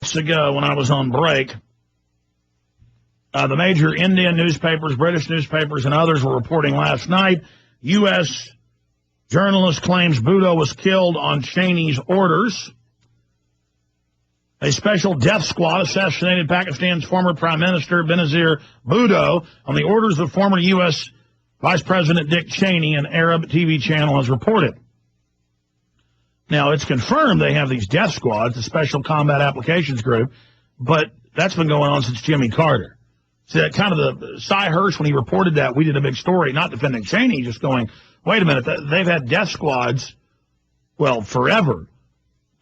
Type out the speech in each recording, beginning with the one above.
Ago when I was on break, the major Indian newspapers, British newspapers, and others were reporting last night, U.S. journalist claims Bhutto was killed on Cheney's orders. A special death squad assassinated Pakistan's former Prime Minister Benazir Bhutto on the orders of former U.S. Vice President Dick Cheney, an Arab TV channel has reported. Now, it's confirmed they have these death squads, the Special Combat Applications Group, but that's been going on since Jimmy Carter. So that kind of the Cy Hirsch, when he reported that, we did a big story, not defending Cheney, just going, wait a minute, they've had death squads, well, forever.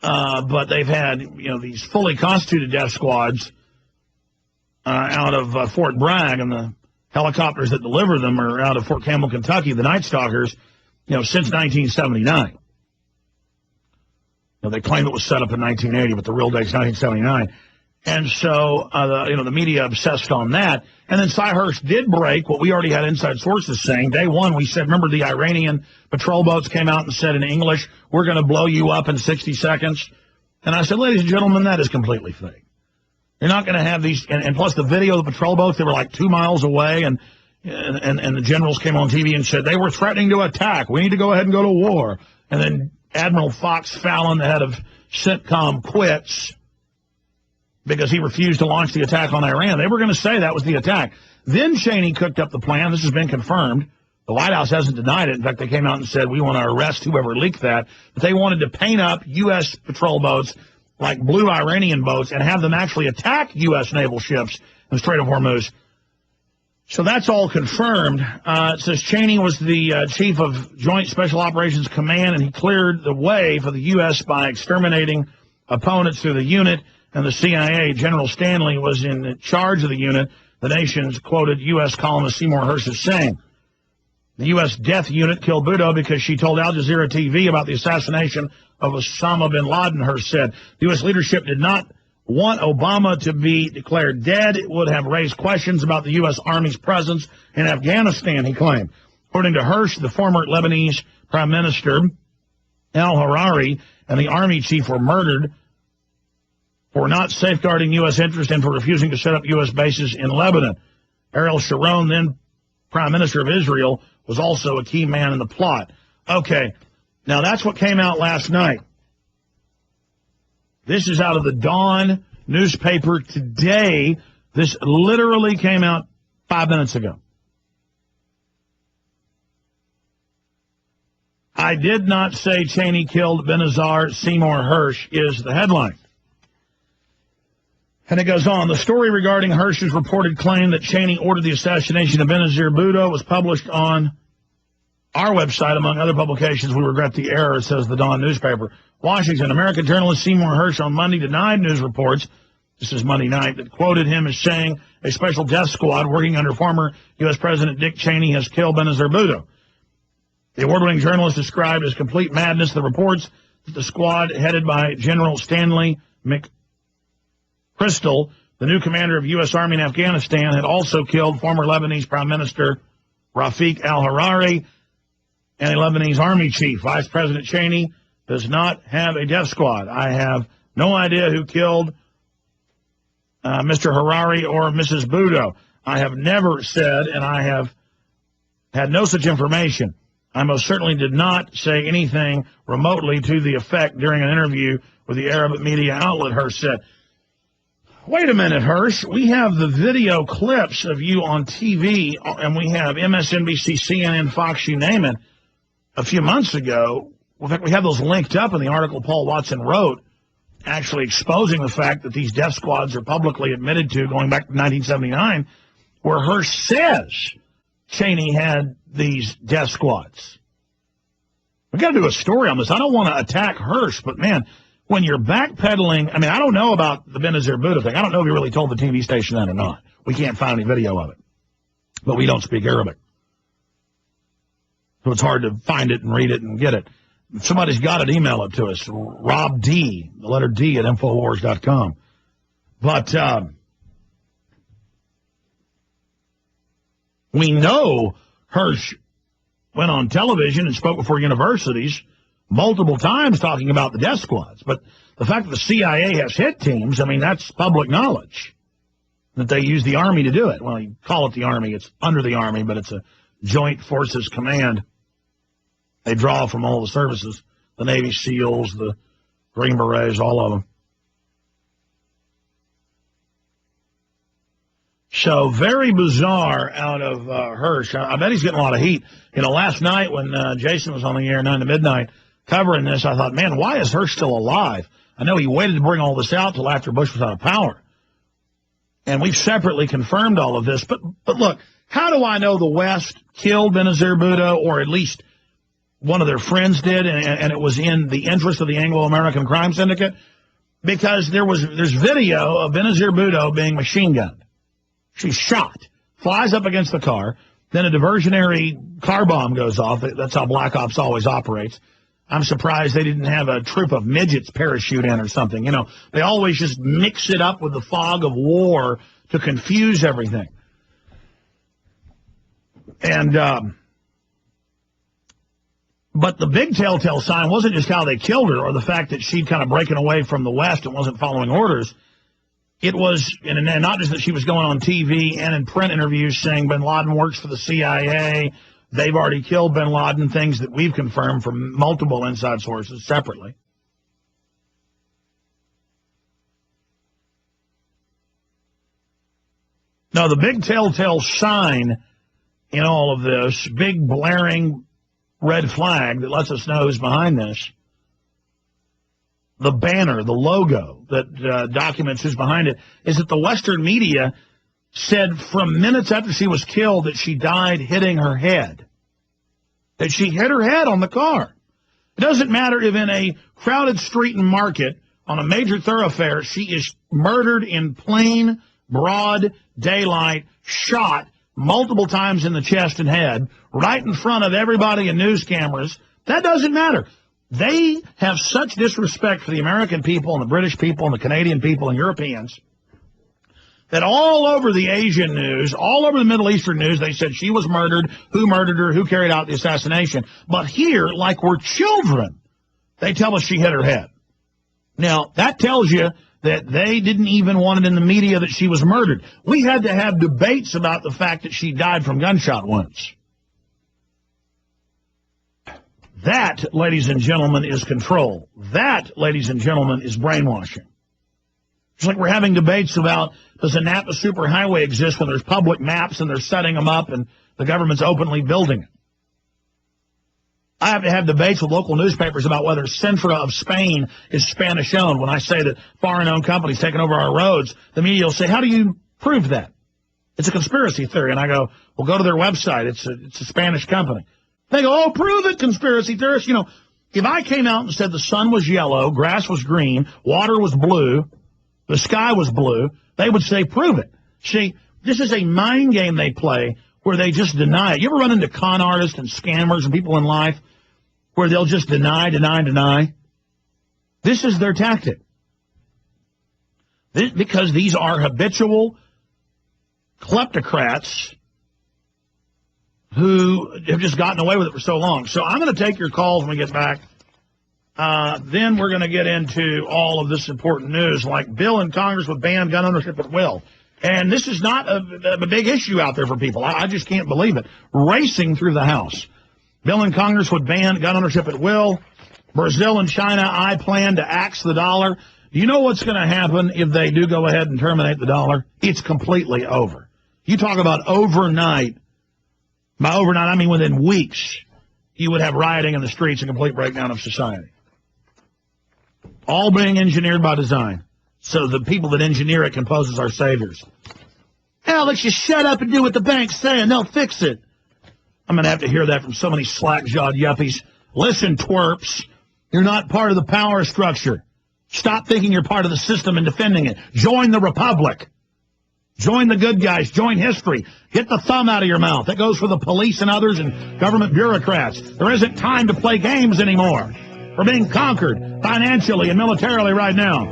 But they've had, these fully constituted death squads out of Fort Bragg, and the helicopters that deliver them are out of Fort Campbell, Kentucky, the Night Stalkers, since 1979. They claim it was set up in 1980, but the real date's 1979. And so, the media obsessed on that. And then Cy Hirsch did break what we already had inside sources saying. Day one, we said, remember the Iranian patrol boats came out and said in English, we're going to blow you up in 60 seconds. And I said, ladies and gentlemen, that is completely fake. You're not going to have these, and plus the video of the patrol boats, they were like 2 miles away, and the generals came on TV and said, they were threatening to attack. We need to go ahead and go to war. And then Admiral Fox Fallon, the head of CENTCOM, quits because he refused to launch the attack on Iran. They were going to say that was the attack. Then Cheney cooked up the plan. This has been confirmed. The White House hasn't denied it. In fact, they came out and said, we want to arrest whoever leaked that. But they wanted to paint up U.S. patrol boats like blue Iranian boats and have them actually attack U.S. naval ships in the Strait of Hormuz. So that's all confirmed. It says Cheney was the chief of Joint Special Operations Command, and he cleared the way for the U.S. by exterminating opponents through the unit, and the CIA. General Stanley was in charge of the unit, the nation's quoted U.S. columnist Seymour Hersh is saying. The U.S. death unit killed Bhutto because she told Al Jazeera TV about the assassination of Osama bin Laden, Hersh said. The U.S. leadership did not want Obama to be declared dead. It would have raised questions about the U.S. Army's presence in Afghanistan, he claimed. According to Hersh, the former Lebanese Prime Minister, al-Harari, and the Army chief were murdered for not safeguarding U.S. interests and for refusing to set up U.S. bases in Lebanon. Ariel Sharon, then Prime Minister of Israel, was also a key man in the plot. Okay, now that's what came out last night. This is out of the Dawn newspaper today. This literally came out 5 minutes ago. I did not say Cheney killed Benazir, Seymour Hersh is the headline. And it goes on. The story regarding Hersh's reported claim that Cheney ordered the assassination of Benazir Bhutto was published on our website, among other publications. We regret the error, says the Dawn newspaper. Washington, American journalist Seymour Hersh on Monday denied news reports, this is Monday night, that quoted him as saying a special death squad working under former U.S. President Dick Cheney has killed Benazir Bhutto. The award-winning journalist described as complete madness the reports that the squad headed by General Stanley McChrystal, the new commander of U.S. Army in Afghanistan, had also killed former Lebanese Prime Minister Rafik al-Harari and a Lebanese Army chief. Vice President Cheney does not have a death squad. I have no idea who killed Mr. Harari or Mrs. Bhutto. I have never said, and I have had no such information. I most certainly did not say anything remotely to the effect during an interview with the Arab media outlet, Hersh said. Wait a minute, Hersh. We have the video clips of you on TV, and we have MSNBC, CNN, Fox, you name it, a few months ago. In fact, we have those linked up in the article Paul Watson wrote, actually exposing the fact that these death squads are publicly admitted to going back to 1979, where Hersh says Cheney had these death squads. We've got to do a story on this. I don't want to attack Hersh, but, man, when you're backpedaling, I mean, I don't know about the Benazir Bhutto thing. I don't know if he really told the TV station that or not. We can't find any video of it. But we don't speak Arabic. So it's hard to find it and read it and get it. If somebody's got it, email it to us. Rob D, the letter D at Infowars.com. But we know Hersh went on television and spoke before universities multiple times talking about the death squads. But the fact that the CIA has hit teams, I mean, that's public knowledge that they use the Army to do it. Well, you call it the Army. It's under the Army, but it's a Joint Forces Command. They draw from all the services, the Navy SEALs, the Green Berets, all of them. So very bizarre out of Hersh. I bet he's getting a lot of heat. You know, last night when Jason was on the air 9 to midnight covering this, I thought, man, why is Hersh still alive? I know he waited to bring all this out till after Bush was out of power. And we've separately confirmed all of this. But look, how do I know the West killed Benazir Bhutto, or at least one of their friends did, and it was in the interest of the Anglo-American crime syndicate? Because there's video of Benazir Bhutto being machine gunned. She's shot, flies up against the car, then a diversionary car bomb goes off. That's how Black Ops always operates. I'm surprised they didn't have a troop of midgets parachute in or something. You know, they always just mix it up with the fog of war to confuse everything. And, but the big telltale sign wasn't just how they killed her or the fact that she'd kind of breaking away from the West and wasn't following orders. It was, and not just that she was going on TV and in print interviews saying bin Laden works for the CIA, they've already killed bin Laden, things that we've confirmed from multiple inside sources separately. Now, the big telltale sign in all of this, big blaring red flag that lets us know who's behind this, the banner, the logo that documents who's behind it, is that the Western media said from minutes after she was killed that she died hitting her head, that she hit her head on the car. It doesn't matter if in a crowded street and market on a major thoroughfare she is murdered in plain, broad daylight, shot multiple times in the chest and head, right in front of everybody and news cameras. That doesn't matter. They have such disrespect for the American people and the British people and the Canadian people and Europeans that all over the Asian news, all over the Middle Eastern news, they said she was murdered, who murdered her, who carried out the assassination. But here, like we're children, they tell us she hit her head. Now, that tells you that they didn't even want it in the media that she was murdered. We had to have debates about the fact that she died from gunshot wounds. That, ladies and gentlemen, is control. That, ladies and gentlemen, is brainwashing. It's like we're having debates about, does a Napa superhighway exist when there's public maps and they're setting them up and the government's openly building it? I have to have debates with local newspapers about whether Centra of Spain is Spanish-owned. When I say that foreign-owned companies taking over our roads, the media will say, how do you prove that? It's a conspiracy theory. And I go, well, go to their website. It's a Spanish company. They go, oh, prove it, conspiracy theorists. You know, if I came out and said the sun was yellow, grass was green, water was blue, the sky was blue, they would say, prove it. See, this is a mind game they play where they just deny it. You ever run into con artists and scammers and people in life where they'll just deny? This is their tactic. Because these are habitual kleptocrats who have just gotten away with it for so long. So I'm going to take your calls when we get back. Then we're going to get into all of this important news, like bill in Congress would ban gun ownership at will. And this is not a big issue out there for people. I just can't believe it. Racing through the House. Bill in Congress would ban gun ownership at will. Brazil and China, I plan to axe the dollar. Do you know what's going to happen if they do go ahead and terminate the dollar? It's completely over. You talk about overnight. By overnight, I mean within weeks, you would have rioting in the streets, a complete breakdown of society. All being engineered by design, so the people that engineer it can pose as our saviors. Alex, you shut up and do what the bank's saying. They'll fix it. I'm going to have to hear that from so many slack-jawed yuppies. Listen, twerps, you're not part of the power structure. Stop thinking you're part of the system and defending it. Join the republic. Join the good guys. Join history. Get the thumb out of your mouth. That goes for the police and others and government bureaucrats. There isn't time to play games anymore. We're being conquered financially and militarily right now.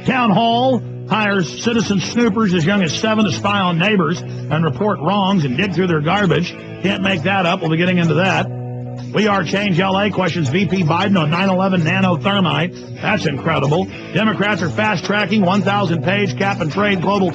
Town Hall hires citizen snoopers as young as 7 to spy on neighbors and report wrongs and dig through their garbage. Can't make that up. We'll be getting into that. We Are Change LA questions VP Biden on 9/11 nanothermite. That's incredible. Democrats are fast-tracking 1,000-page cap and trade global